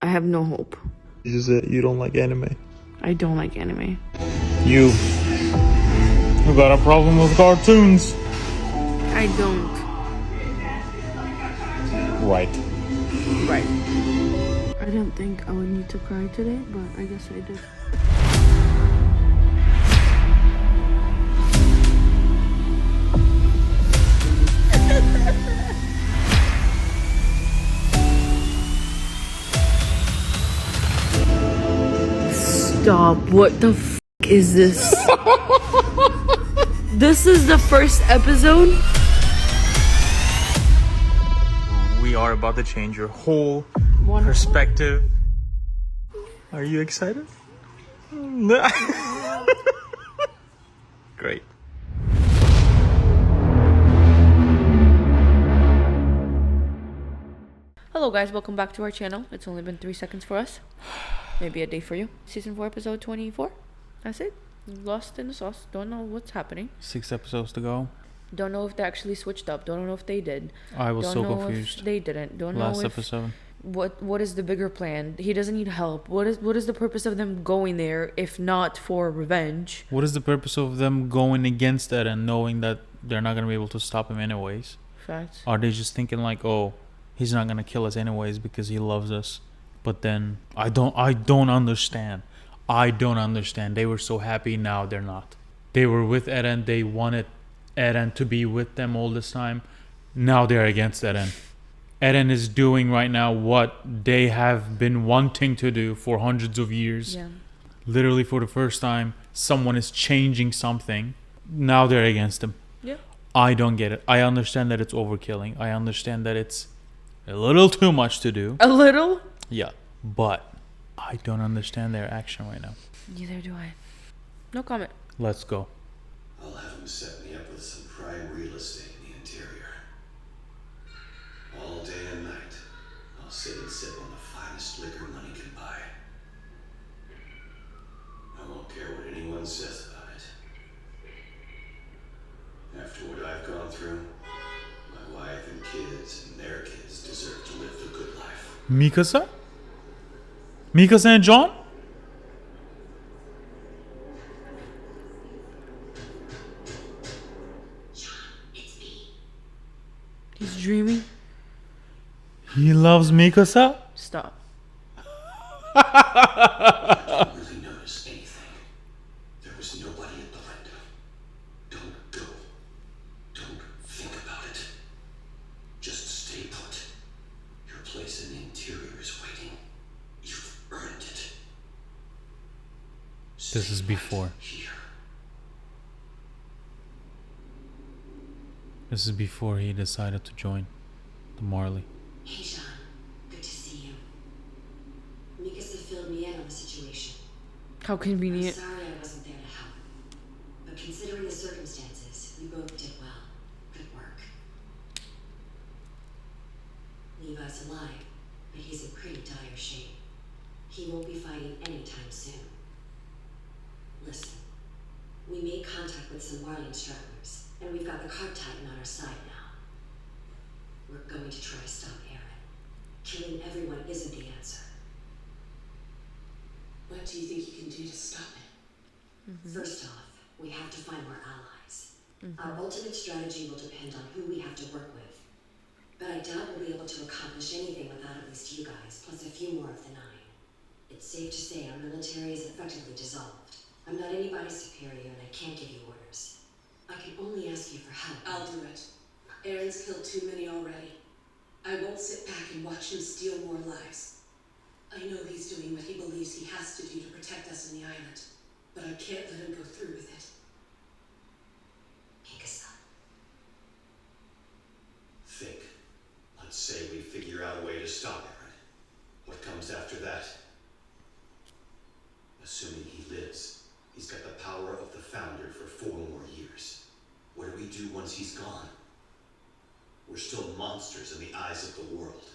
I have no hope. It's just that you don't like anime. I don't like anime. You got a problem with cartoons. I don't. Right. Right. I didn't think I would need to cry today, but I guess I did. Stop. What the f is this? This is the first episode? We are about to change your whole perspective. Are you excited? Great. Hello guys, welcome back to our channel. It's only been 3 seconds for us. Maybe a day for you. Season 4, episode 24. That's it. Lost in the sauce. Don't know what's happening. 6 episodes to go. Don't know if they actually switched up. Don't know if they did. I was Don't so know confused. if they didn't. Don't Last know if episode. what is the bigger plan? He doesn't need help. What is the purpose of them going there if not for revenge? What is the purpose of them going against that and knowing that they're not gonna be able to stop him anyways? Facts. Are they just thinking like, oh, he's not gonna kill us anyways because he loves us? But then I don't understand. I don't understand. They were so happy, now they're not. They were with Eren. They wanted Eren to be with them all this time. Now they're against Eren. Eren is doing right now what they have been wanting to do for hundreds of years. Yeah. Literally for the first time, someone is changing something. Now they're against him. Yeah. I don't get it. I understand that it's overkilling. I understand that it's a little too much to do. A little? Yeah, but I don't understand their action right now. Neither do I. No comment. Let's go. I'll have him set me up with some prime real estate in the interior. All day and night, I'll sit and sip on the finest liquor money can buy. I won't care what anyone says about it. After what I've gone through, my wife and kids and their kids deserve to live the good life. Mikasa? Mikasa and John? He's dreaming. He loves Mikasa? Stop. I didn't really notice anything. There was nobody at the window. Don't go. Don't think about it. Just stay put. Your place in the interior is waiting. You've earned it. This is Stay before. right here. This is before he decided to join the Marley. Hey, Sean. Good to see you. Mikasa filled me in on the situation. How I'm convenient. sorry I wasn't there to help. But considering the circumstances, we both did well. Good work. Levi's alive, but he's in pretty dire shape. He won't be fighting anytime soon. Listen, we made contact with some Marleyan stragglers, and we've got the Cart Titan on our side now. We're going to try to stop Eren. Killing everyone isn't the answer. What do you think you can do to stop it? First off, we have to find more allies. Our ultimate strategy will depend on who we have to work with. But I doubt we'll be able to accomplish anything without at least you guys, plus a few more of the 9. It's safe to say our military is effectively dissolved. I'm not anybody's superior and I can't give you orders. I can only ask you for help. I'll do it. Eren's killed too many already. I won't sit back and watch him steal more lives. I know he's doing what he believes he has to do to protect us in the island, but I can't let him go through with it. Mikasa. Think. Let's say we figure out a way to stop Eren. What comes after that? Assuming he lives, he's got the power of the Founder for 4 more years. What do we do once he's gone? We're still monsters in the eyes of the world.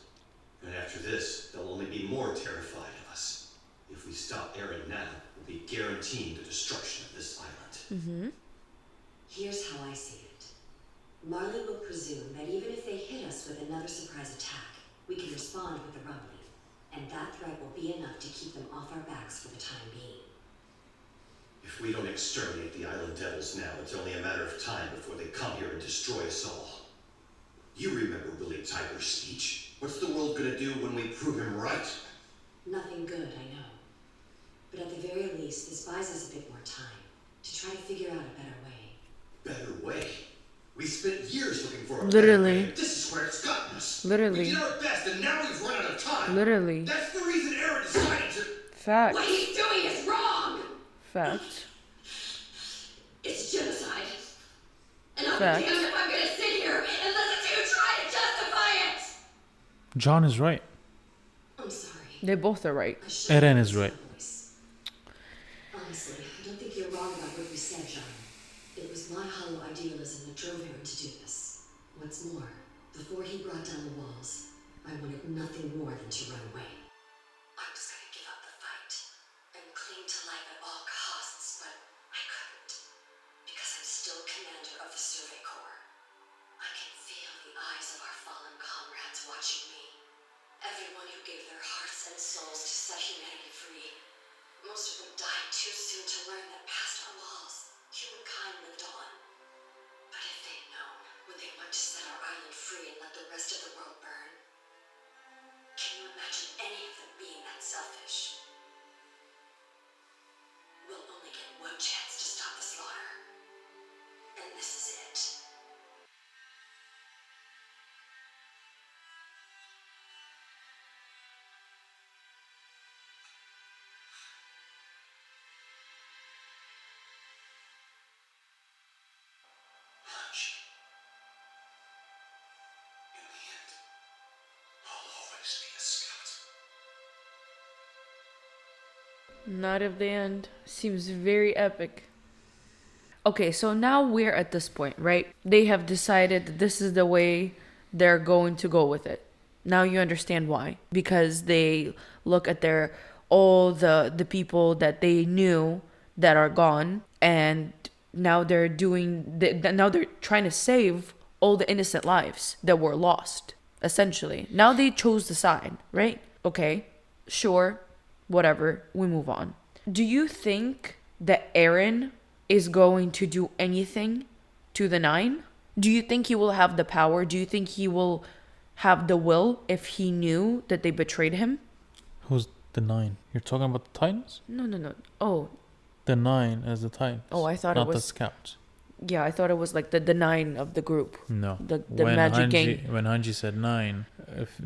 And after this, they'll only be more terrified of us. If we stop Eren now, we'll be guaranteeing the destruction of this island. Here's how I see it. Marley will presume that even if they hit us with another surprise attack, we can respond with a rumbling. and that threat will be enough to keep them off our backs for the time being. If we don't exterminate the Island Devils now, it's only a matter of time before they come here and destroy us all. You remember Willie Tiger's speech. What's the world gonna do when we prove him right? Nothing good, I know. But at the very least, this buys us a bit more time to try to figure out a better way. Better way? We spent years looking for a Literally. better way. This is where it's gotten us. Literally. We did our best, and now we've run out of time. Literally. That's the reason Aaron decided to... Facts. What he's doing is wrong! Facts. It's genocide. And I'll be Facts. damned if I'm gonna sit here and listen to you try to justify it! John is right. I'm sorry. They both are right. I shouldn't Eren have is raised right. my voice. Honestly, I don't think you're wrong about what you said, John. It was my hollow idealism that drove him to do this. What's more, before he brought down the walls, I wanted nothing more than to run away. I was gonna give up the fight and cling to life at all costs, but I couldn't. Because I'm still commander of the Survey Corps. I can feel the eyes of our fallen comrades watching me. Everyone who gave their hearts and souls to set humanity free. Most of them died too soon to learn that past our walls, humankind lived on. But if they'd known, would they want to set our island free and let the rest of the world burn? Can you imagine any of them being that selfish? We'll only get one chance to stop the slaughter. And this is it. Hunch. In the end, I'll always be a scout. Not of the end. Seems very epic. Okay, so now we're at this point, right? They have decided that this is the way they're going to go with it. Now you understand why. Because they look at their all the people that they knew that are gone, and now they're now they're trying to save all the innocent lives that were lost, essentially. Now they chose the side, right? Okay, sure, whatever, we move on. Do you think that Eren is going to do anything to the Nine? Do you think he will have the power? Do you think he will have the will if he knew that they betrayed him? Who's the 9? You're talking about the Titans? No. Oh, The 9 as the Titans. Oh, I thought it not the was- Scouts. yeah, I thought it was like the 9 of the group. No. The magic gang. When Hanji said 9, if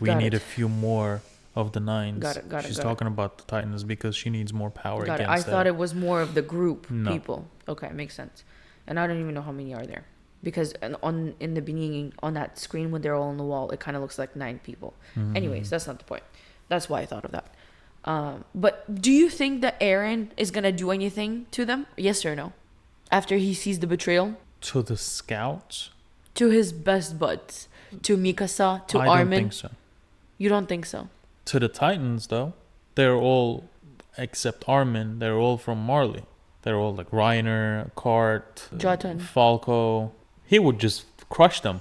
we Got need it. a few more of the 9s. Got it, She's got it. talking about the Titans because she needs more power Got it. against I thought them. it was more of the group No. people. Okay, makes sense. And I don't even know how many are there. Because in the beginning, on that screen when they're all on the wall, it kind of looks like 9 people. Mm-hmm. Anyways, that's not the point. That's why I thought of that. But do you think that Eren is going to do anything to them? Yes or no? After he sees the betrayal? To the Scouts? To his best buds. To Mikasa, to I Armin. don't think so. You don't think so? To the Titans, though, they're all, except Armin, they're all from Marley. They're all like Reiner, Cart, Jotun. Falco. He would just crush them,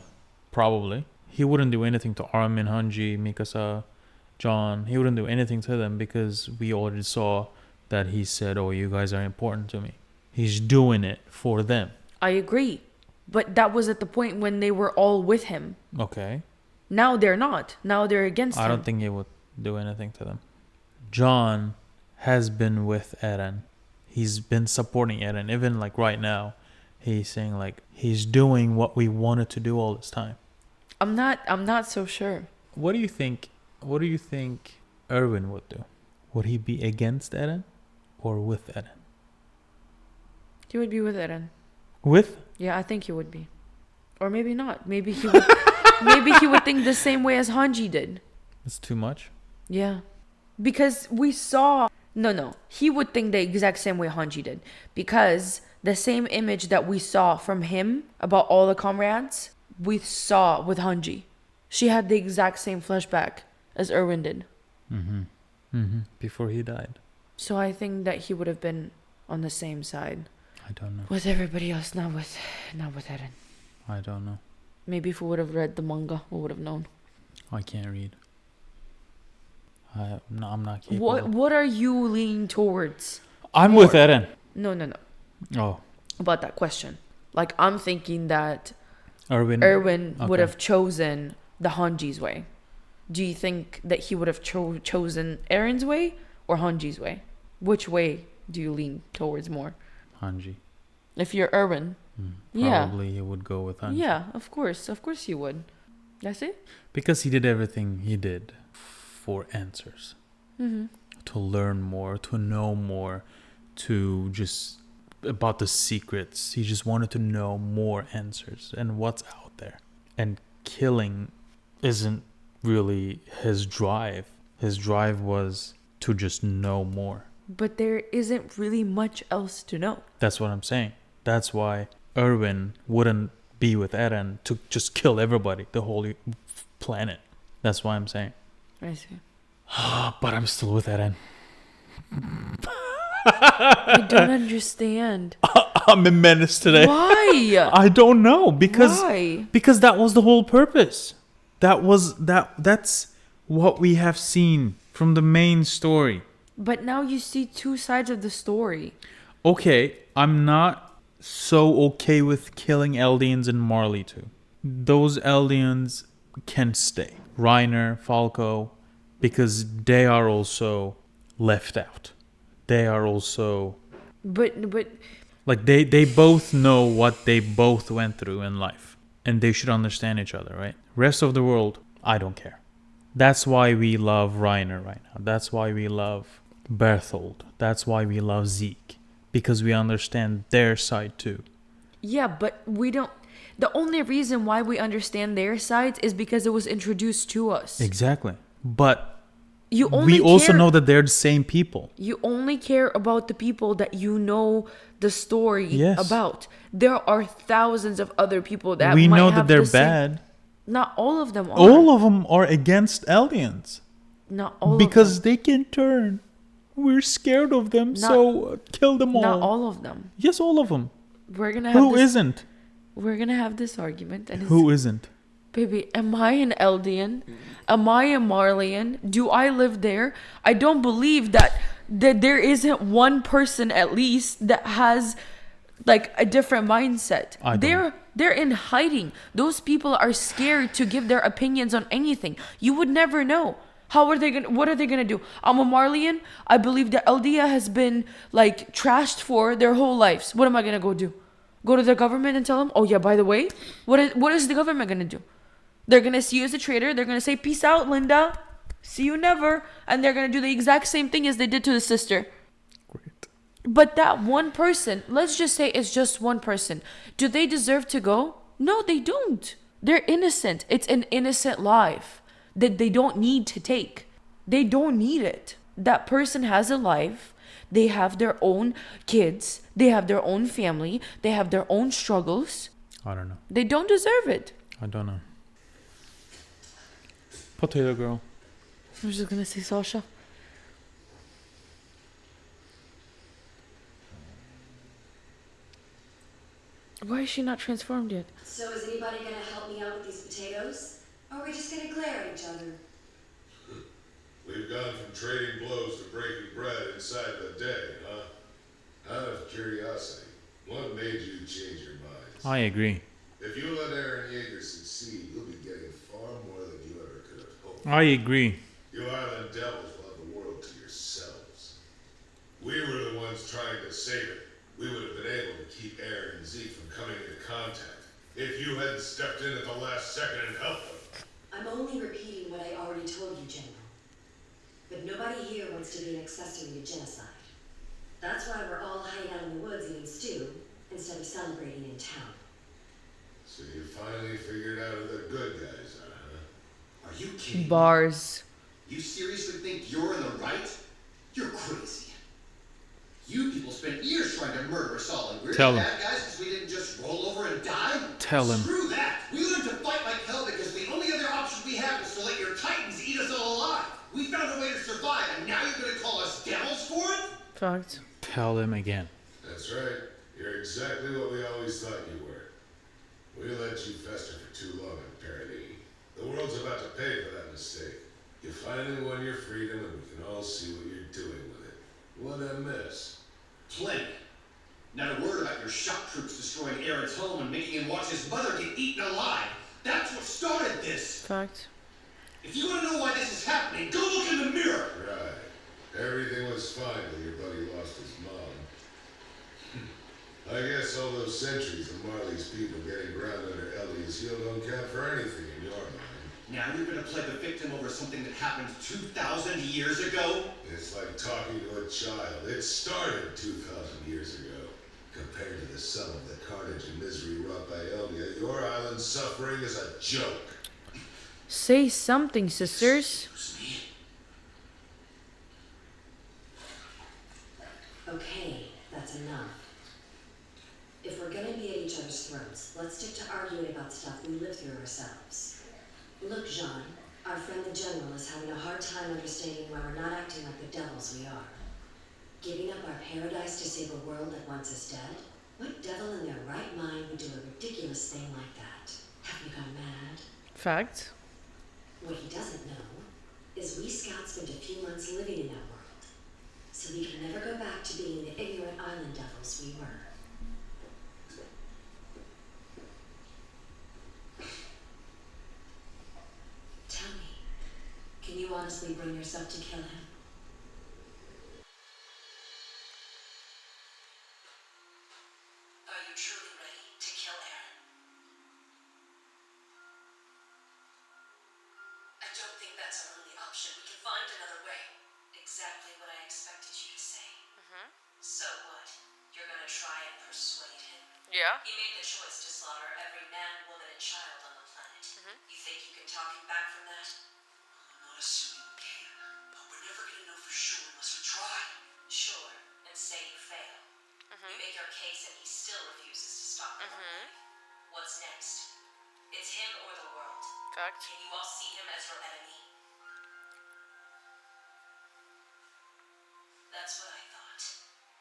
probably. He wouldn't do anything to Armin, Hanji, Mikasa, John. He wouldn't do anything to them because we already saw that he said, oh, you guys are important to me. He's doing it for them. I agree. But that was at the point when they were all with him. Okay. Now they're not. Now they're against him. I don't think he would do anything to them. John has been with Eren. He's been supporting Eren. Even like right now, he's saying like he's doing what we wanted to do all this time. I'm not so sure. What do you think Erwin would do? Would he be against Eren or with Eren? He would be with Eren. With? Yeah, I think he would be. Or maybe not. Maybe he would maybe he would think the same way as Hanji did. It's too much. Yeah. Because we saw No. He would think the exact same way Hanji did. Because the same image that we saw from him about all the comrades, we saw with Hanji. She had the exact same flashback as Erwin did. Before he died. So I think that he would have been on the same side I don't know. with everybody else, not with Eren. I don't know. Maybe if we would have read the manga, we would have known. I can't read. I'm not capable. What are you leaning towards? I'm with Eren. No. Oh, About that question. Like, I'm thinking that Erwin. Erwin would Okay. have chosen the Hanji's way. Do you think that he would have chosen Eren's way or Hanji's way? Which way do you lean towards more? Hanji. If you're Erwin, yeah. Probably he would go with Hanji. Yeah, of course you would. That's it. Because he did everything he did for answers. Mm-hmm. To learn more, to know more, to just about the secrets. He just wanted to know more answers and what's out there. And killing isn't really his drive. His drive was to just know more. But there isn't really much else to know. That's what I'm saying. That's why Erwin wouldn't be with Eren to just kill everybody, the whole planet. That's why I'm saying. I see. But I'm still with Eren. I don't understand. I'm a menace today. Why? I don't know because Why? because that was the whole purpose. That's what we have seen from the main story. But now you see two sides of the story. Okay, I'm not so okay with killing Eldians and Marley too. Those Eldians can stay. Reiner, Falco, because they are also left out. They are also But like they both know what they both went through in life. And they should understand each other, right? Rest of the world, I don't care. That's why we love Reiner right now. That's why we love Berthold. That's why we love Zeke. Because we understand their side too. yeah, but we don't. The only reason why we understand their sides is because it was introduced to us. Exactly. But You only we also care- know that they're the same people. You only care about the people that you know the story Yes. about. There are thousands of other people that We might know have that they're the same- bad. Not all of them are. All of them are against Eldians. Not all Because of them. they can turn. We're scared of them, so kill them all. Not all of them. Yes, all of them. We're gonna have Who this, isn't? We're gonna have this argument, and Who isn't? baby, am I an Eldian? Am I a Marleyan? Do I live there? I don't believe that there isn't one person at least that has like a different mindset. I don't. They're in hiding. Those people are scared to give their opinions on anything. You would never know. What are they gonna do? I'm a Marleyan. I believe that Eldia has been like trashed for their whole lives. What am I gonna go do? Go to the government and tell them, oh yeah, by the way, what is the government gonna do? They're gonna see you as a traitor. They're gonna say, peace out, Linda. See you never. And they're gonna do the exact same thing as they did to the sister. Great. But that one person, let's just say it's just one person. Do they deserve to go? No, they don't. They're innocent. It's an innocent life that they don't need to take. They don't need it. That person has a life. They have their own kids. They have their own family. They have their own struggles. I don't know. They don't deserve it. I don't know. Potato girl. I was just gonna say Sasha. Why is she not transformed yet? So is anybody gonna help me out with these potatoes? Or are we just gonna glare at each other? We've gone from trading blows to breaking bread inside the day, huh? Out of curiosity, what made you change your minds? I agree. If you let Eren Yeager succeed, you'll be getting far more than you ever could have hoped. I agree. You island devils will have the world to yourselves. We were the ones trying to save it. We would have been able to keep Eren and Zeke from coming into contact. If you hadn't stepped in at the last second and helped them. I'm only repeating what I already told you, General. But nobody here wants to be an accessory to genocide. That's why we're all hiding out in the woods eating stew instead of celebrating in town. So you finally figured out who the good guys are, huh? Are you kidding me? Bars. You seriously think you're in the right? You're crazy. You people spent years trying to murder us all, and we're Tell the him. bad guys because we didn't just roll over and die? Tell him. Screw that! We learned to fight like hell because the only other option we have is to let your titans eat us all alive. We found a way to survive, and now you're gonna call us devils for it? Fact. Tell him again. That's right. You're exactly what we always thought you were. We let you fester for too long in Paradis. The world's about to pay for that mistake. You finally won your freedom and we can all see what you're doing with it. What a mess. Plenty. Not a word about your shock troops destroying Aaron's home and making him watch his mother get eaten alive. That's what started this. Fact. If you want to know why this is happening, go look in the mirror. Right. Everything was fine till your buddy lost his mom. I guess all those centuries of Marley's people getting ground under Elliot's heel don't count for anything in your mind. Now you're going to play the victim over something that happened 2,000 years ago? It's like talking to a child. It started 2,000 years ago. Compared to the sum of the carnage and misery wrought by Elliot, your island's suffering is a joke. Say something, sisters. Excuse me? Okay, that's enough. If we're gonna be at each other's throats, let's stick to arguing about stuff we live through ourselves. Look, Jean, our friend the General is having a hard time understanding why we're not acting like the devils we are. Giving up our paradise to save a world that wants us dead? What devil in their right mind would do a ridiculous thing like that? Have we gone mad? Fact. What he doesn't know is we scouts spent a few months living in that world, so we can never go back to being the ignorant island devils we were. Tell me, can you honestly bring yourself to kill him? Are you truly ready to kill Aaron? I don't think that's our only option. We can find another way. Exactly what I expected you to say. So what? You're gonna try and persuade him? Yeah. You made the choice to slaughter every man, woman, and child on the planet. You think you can talk him back from that? I'm not assuming we can, but we're never gonna know for sure unless we try. Sure, and say you fail. You make your case and he still refuses to stop the whole thing. What's next? It's him or the world. Fact. Can you all see him as your enemy? That's what I thought.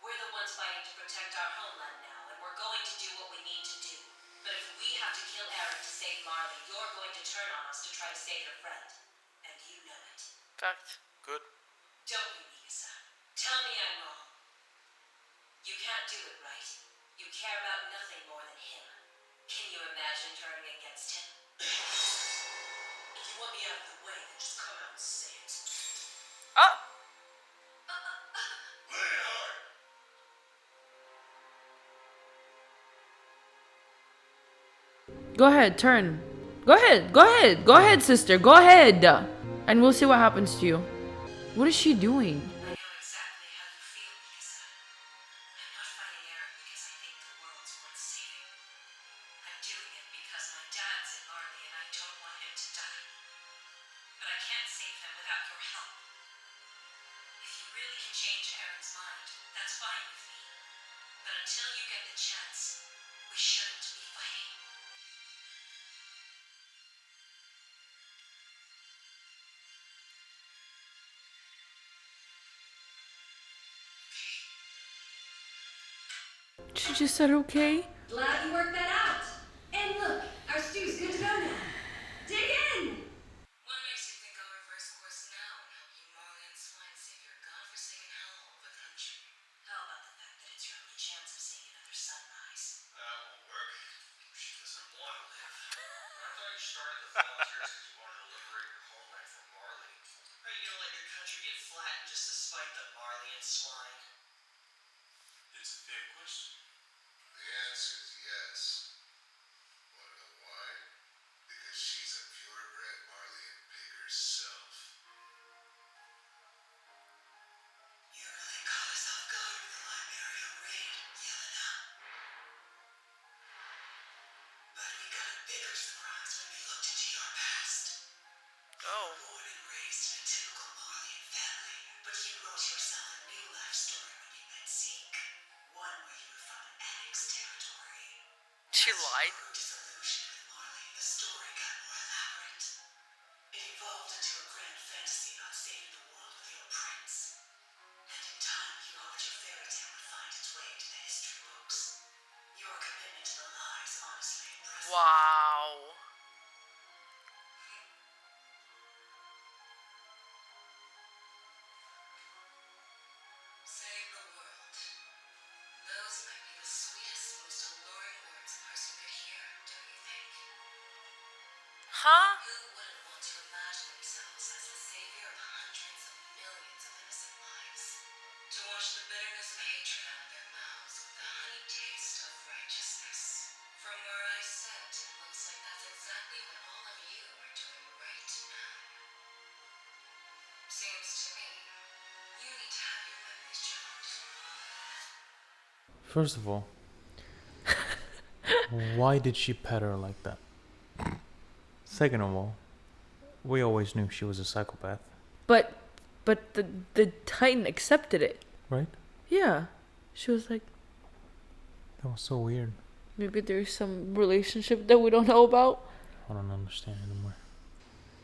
We're the ones fighting to protect our homeland now, and we're going to do what we need to do. But if we have to kill Aaron to save Marley, you're going to turn on us to try to save your friend. And you know it. Fact. Good. Don't you, Mikasa? Tell me I'm wrong. You can't do it, right? You care about nothing more than him. Can you imagine turning against him? If you want me out of the way, then just come out and say it. Oh. Play hard! Go ahead, turn. Go ahead, go ahead, go ahead, sister, go ahead. And we'll see what happens to you. What is she doing? I know exactly how you feel, Mikasa. I'm not fighting Aaron because I think the world's worth saving. I'm doing it because my dad's in Marley and I don't want him to die. But I can't save him without your help. If you really can change Aaron's mind, that's fine with me. But until you get the chance, we shouldn't be fighting. She just said okay. Glad you worked that out. And look, our stew's good to go now. Dig in! What makes you think I'll reverse course now and help you Marley and Swine save your godforsaken hellhole of a country? How about the fact that it's your only chance of seeing another sunrise? That won't work. She doesn't want to live. I thought you started the volunteers because you wanted to liberate your homeland from Marley. Are you gonna let your country get flattened just to spite the Marley and Swine? It's a fair question. The answer is yes. Wanna know why? Because she's a purebred Marleyan pig herself. You really caught us off guard with the Liberia raid, Yelena. But we got a bigger surprise when we looked into your past. Oh. Born and raised in a typical Marleyan family, but you wrote yourself a new life story when you met Zeke. One where you were from annexed territory. She lied. As you grew disillusioned with Marley, the story got more elaborate. It evolved into a grand fantasy about saving the world with your prince. And in time, you hoped your fairy tale would find its way into the history books. Your commitment to the lies honestly impressed me. Wow. Huh? Who wouldn't want to imagine themselves as the savior of hundreds of millions of innocent lives? To wash the bitterness of hatred out of their mouths with the honey taste of righteousness. From where I sit, it looks like that's exactly what all of you are doing right now. Seems to me, you need to have your memories jogged. First of all, why did she pet her like that? Second of all, we always knew she was a psychopath, But the Titan accepted it. right? Yeah. She was like, That was so weird. maybe there's some relationship that we don't know about. I don't understand anymore.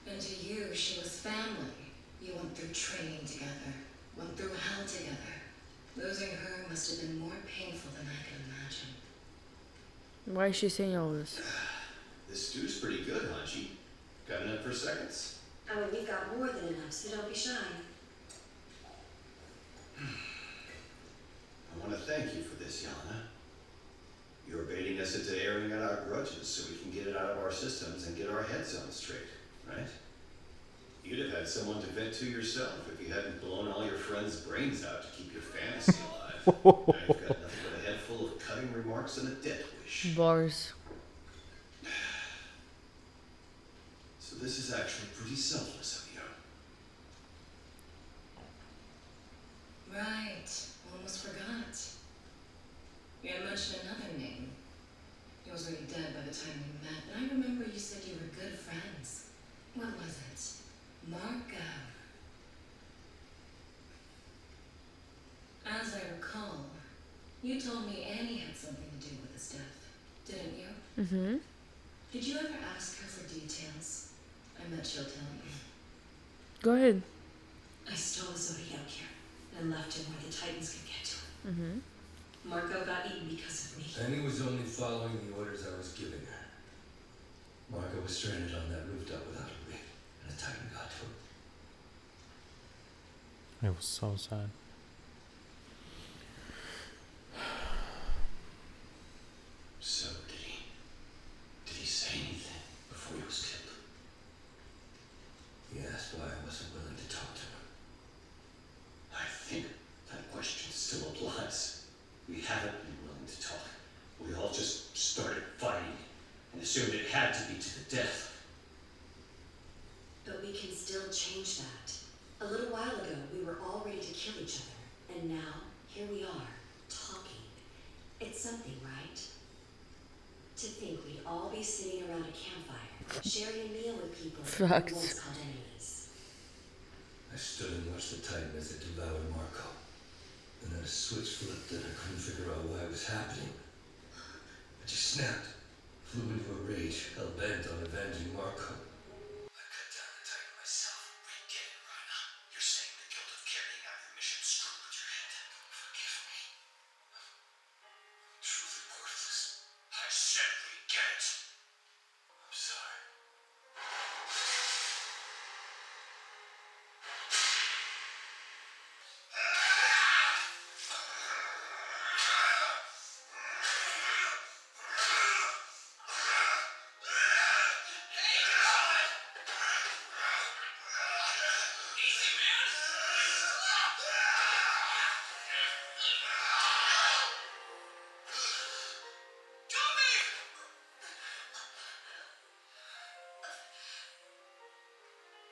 And to you, she was family. You went through training together, went through hell together. Losing her must have been more painful than I could imagine. Why is she saying all this? This stew's pretty good, Hanji. Got enough for seconds? Oh, we've got more than enough, so don't be shy. I want to thank you for this, Yana. You're baiting us into airing out our grudges so we can get it out of our systems and get our heads on straight, right? You'd have had someone to vent to yourself if you hadn't blown all your friends' brains out to keep your fantasy alive. Now you've got nothing but a head full of cutting remarks and a death wish. Bars. So this is actually pretty selfless of you. Right. Almost forgot. You had mentioned another name. He was already dead by the time we met, but I remember you said you were good friends. What was it? Marco. As I recall, you told me Annie had something to do with his death, didn't you? Mm-hmm. Did you ever ask her for details? I bet she'll tell you. Go ahead. I stole the Zodiac here and left him where the Titans could get to him. Mm-hmm. Marco got eaten because of me. Annie was only following the orders I was giving her. Marco was stranded on that rooftop without a rig, and a Titan got to him. It was so sad. So did he say anything before he was killed? He asked why I wasn't willing to talk to him. I think that question still applies. We haven't been willing to talk. We all just started fighting and assumed it had to be to the death. But we can still change that. A little while ago, we were all ready to kill each other. And now, here we are, talking. It's something, right? To think we'd all be sitting around a campfire, sharing a meal with people we Facts. once called enemies. I stood and watched the Titan as it devoured Marco. And then a switch flipped and I couldn't figure out why it was happening. I just snapped, flew into a rage, hell-bent on avenging Marco. I cut down the Titan myself. We get it, Rhina. You're saying the guilt of carrying out your mission screwed with your head. Forgive me. I'm truly worthless. I said we get it. I'm sorry.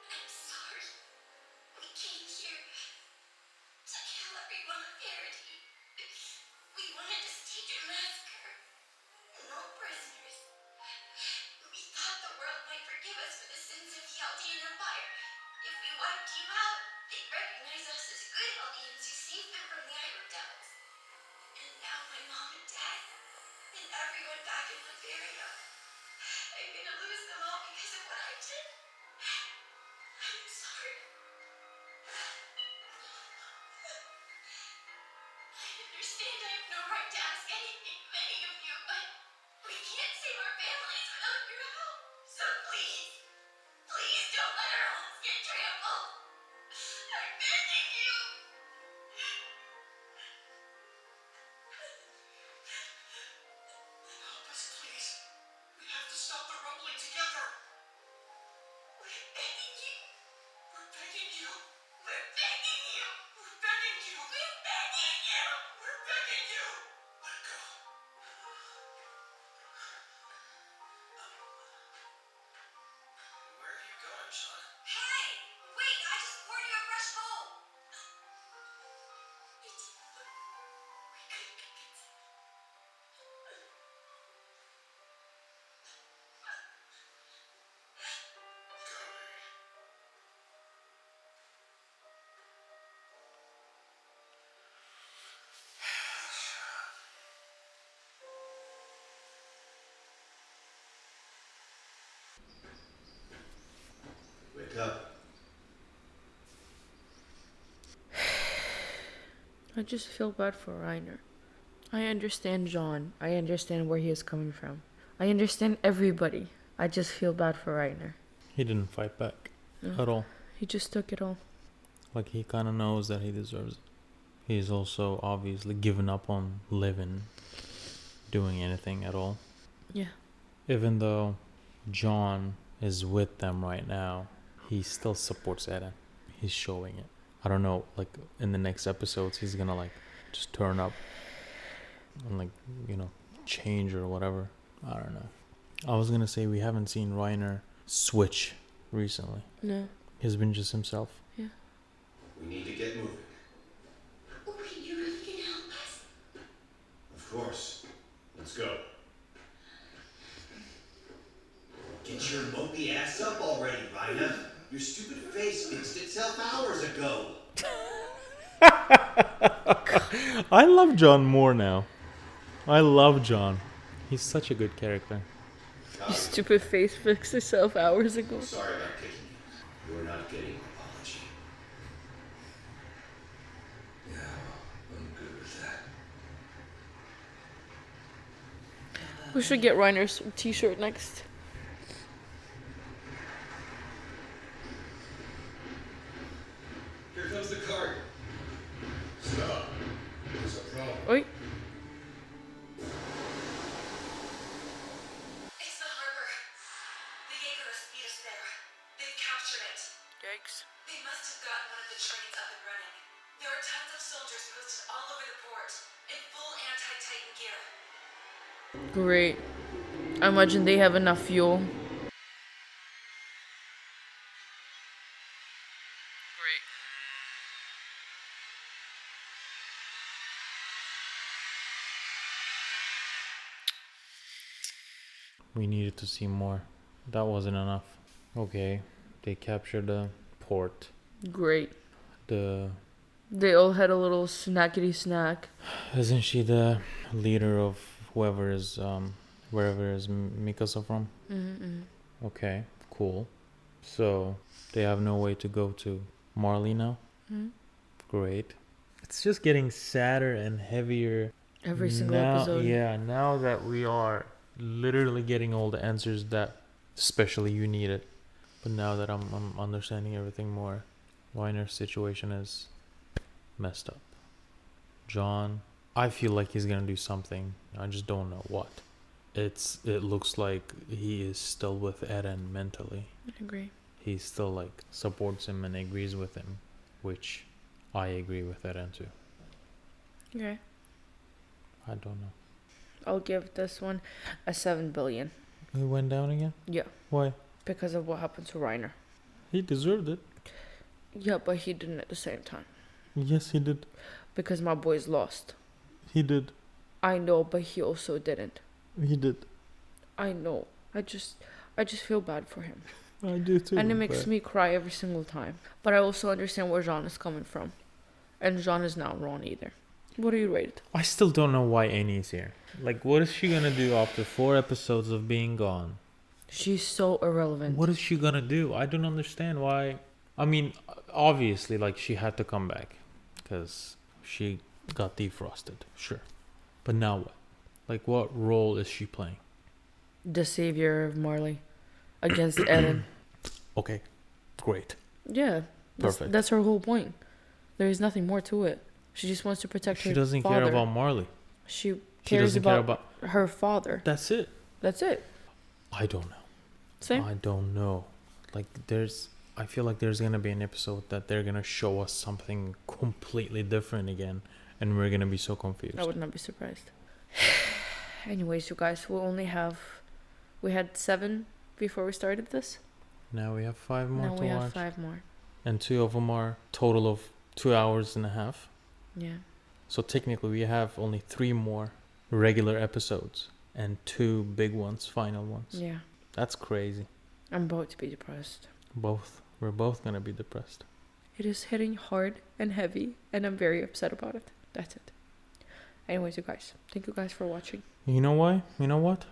I'm sorry. We came here to kill everyone on Parity. We wanted to stage a massacre. No prisoners. We thought the world might forgive us for the sins of the Aldean Empire. If we wiped you out, they'd recognize us as good Aldeans who saved them from the Iron Devils. And now my mom and dad, and everyone back in Latveria, I'm gonna lose them all because of what I did. I'm sorry. I understand I have no right to ask anything of any of you, but we can't save our families without your help. So please, please don't let our homes get trampled. I'm begging you. Help us, please. We have to stop the rumbling together. Wake up. I just feel bad for Reiner. I understand John. I understand where he is coming from. I understand everybody. I just feel bad for Reiner. He didn't fight back No. at all. He just took it all. Like, he kind of knows that he deserves it. He's also obviously given up on living, doing anything at all. Yeah. Even though John is with them right now, he still supports Eren. He's showing it. I don't know, like, in the next episodes, he's gonna, like, just turn up and, like, you know, change or whatever. I don't know. I was gonna say we haven't seen Reiner switch recently. No. He's been just himself. We need to get moving. Wait, you really can help us? Of course. Let's go. Get your mopey ass up already, Rhina. Your stupid face fixed itself hours ago. I love John more now. I love John. He's such a good character. Your stupid face fixed itself hours ago. Sorry about kicking you. You're not getting an apology. Yeah, well, I'm good with that. We should get Reiner's t-shirt next. Here comes the cart. Stop. There's a problem. Oi. It's the harbor. The Jaegers beat us there. They've captured it. Yikes. They must have gotten one of the trains up and running. There are tons of soldiers posted all over the port in full anti-Titan gear. Great. I imagine they have enough fuel. Great. We needed to see more. That wasn't enough. Okay, they captured the port. Great. The They all had a little snackety snack. Isn't she the leader of whoever is wherever is Mikasa from? Mm-hmm. Okay, cool. So they have no way to go to Marley now. Mm-hmm. Great. It's just getting sadder and heavier. Every single now, episode. Yeah, now that we are literally getting all the answers that especially you needed. But now that I'm understanding everything more, Reiner's situation is messed up. John, I feel like he's gonna do something. I just don't know what. It looks like he is still with Eren mentally. I agree. He still like supports him and agrees with him, which I agree with Eren too. Okay. I don't know. I'll give this one a 7 billion. He went down again? Yeah. Why? Because of what happened to Reiner. He deserved it. Yeah, but he didn't at the same time. Yes, he did. Because my boys lost. He did. I know, but he also didn't. He did. I know. I just feel bad for him. I do too. And it makes me cry every single time. But I also understand where Jean is coming from. And Jean is not wrong either. What do you rate it? I still don't know why Annie's here. Like, what is she gonna do after 4 episodes of being gone? She's so irrelevant. What is she gonna do? I don't understand why. I mean, obviously, like, she had to come back. Because she got defrosted. Sure. But now what? Like, what role is she playing? The savior of Marley. Against Eren. Okay. Great. Yeah. Perfect. That's her whole point. There is nothing more to it. She just wants to protect her She doesn't father. care about Marley. She She cares doesn't care about about... her father. That's it. That's it. I don't know. Same. I don't know. Like, I feel like there's gonna be an episode that they're gonna show us something completely different again, and we're gonna be so confused. I would not be surprised. Anyways, you guys, we had 7 before we started this. Now we have 5 more Now to we have watch, 5 more. and 2 of them are total of 2 hours and a half. Yeah. So technically, we have only 3 more regular episodes and 2 big ones, final ones. Yeah. That's crazy. I'm about to be depressed. We're both gonna be depressed. It is hitting hard and heavy, and I'm very upset about it. That's it. Anyways, you guys, thank you guys for watching. You know why? You know what?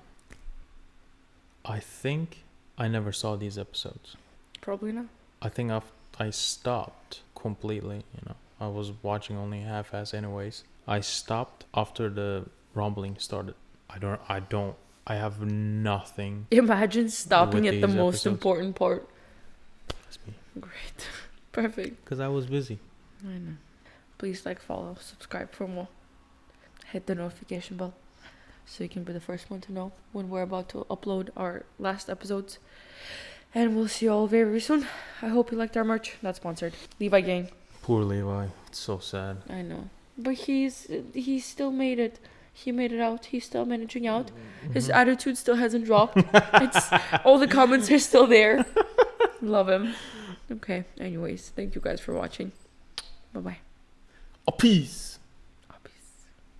I think I never saw these episodes. Probably not. I think I stopped completely, you know. I was watching only half-ass anyways. I stopped after the rumbling started. I have nothing. Imagine stopping With at the these most episodes. important part. That's me. Great. Perfect. Because I was busy. I know. Please like, follow, subscribe for more. Hit the notification bell so you can be the first one to know when we're about to upload our last episodes. And we'll see you all very, very soon. I hope you liked our merch. Not sponsored. Levi Gang. Poor Levi. It's so sad. I know. But he still made it. He made it out. He's still managing out. His attitude still hasn't dropped. It's all the comments are still there. Love him. Okay. Anyways, thank you guys for watching. Bye-bye. A peace.